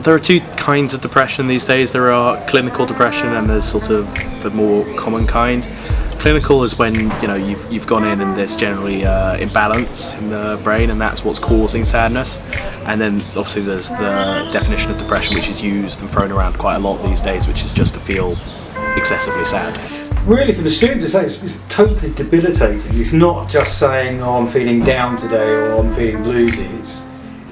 There are two kinds of depression these days. There are clinical depression and there's sort of the more common kind. Clinical is when you've gone in and there's generally imbalance in the brain, and that's what's causing sadness. And then obviously there's the definition of depression, which is used and thrown around quite a lot these days, which is just to feel excessively sad. Really, for the students, it's totally debilitating. It's not just saying, "Oh, I'm feeling down today," or "I'm feeling bluesy." It's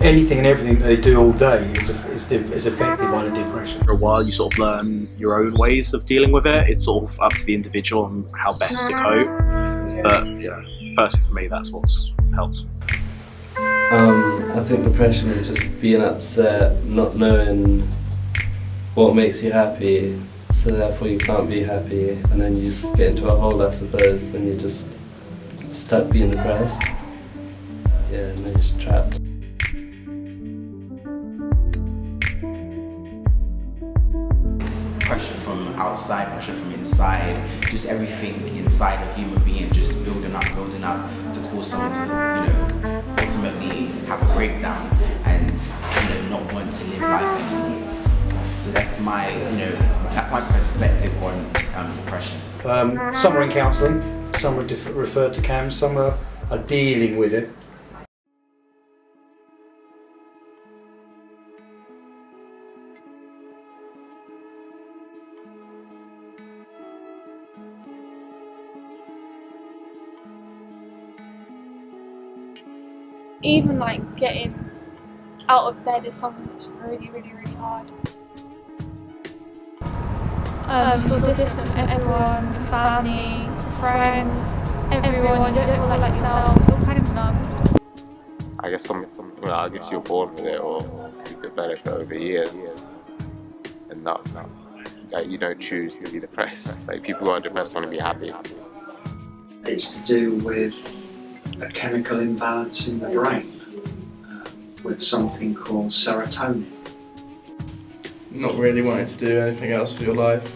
anything and everything that they do all day is affected by the depression. For a while you sort of learn your own ways of dealing with it. It's sort of up to the individual on how best to cope. But personally for me, that's what's helped. I think depression is just being upset, not knowing what makes you happy, so therefore you can't be happy, and then you just get into a hole, I suppose, and you're just stuck being depressed. Yeah, and then you're just trapped. Pressure from outside, pressure from inside, just everything inside a human being just building up to cause someone to, ultimately have a breakdown and, not want to live life anymore. So that's my perspective on depression. Some are in counselling, some are referred to CAMHS, some are dealing with it. Even getting out of bed is something that's really, really, really hard. You feel distant from everyone, your family, friends, everyone. You don't feel like yourself. You feel kind of numb. I guess you're born with it, or you develop it over years, and not you don't choose to be depressed. People who are depressed want to be happy. It's to do with a chemical imbalance in the brain with something called serotonin. Not really wanting to do anything else with your life.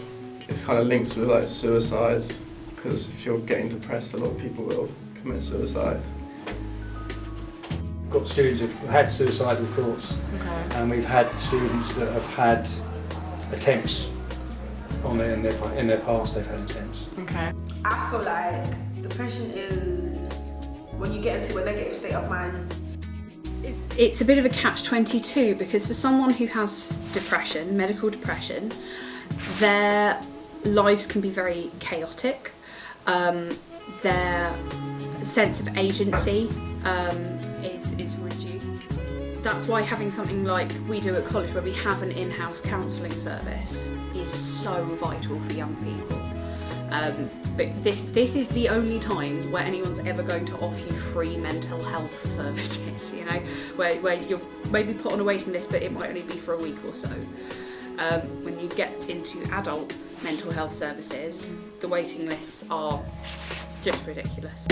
It's kind of linked with suicide, because if you're getting depressed, a lot of people will commit suicide. We've got students who've had suicidal thoughts, and we've had students that have had attempts on it in their past. They've had attempts. Okay. I feel like depression is when you get into a negative state of mind. It's a bit of a catch-22, because for someone who has depression, medical depression, their lives can be very chaotic. Their sense of agency is reduced. That's why having something like we do at college, where we have an in-house counselling service, is so vital for young people. But this is the only time where anyone's ever going to offer you free mental health services, where you're maybe put on a waiting list, but it might only be for a week or so. When you get into adult mental health services, the waiting lists are just ridiculous.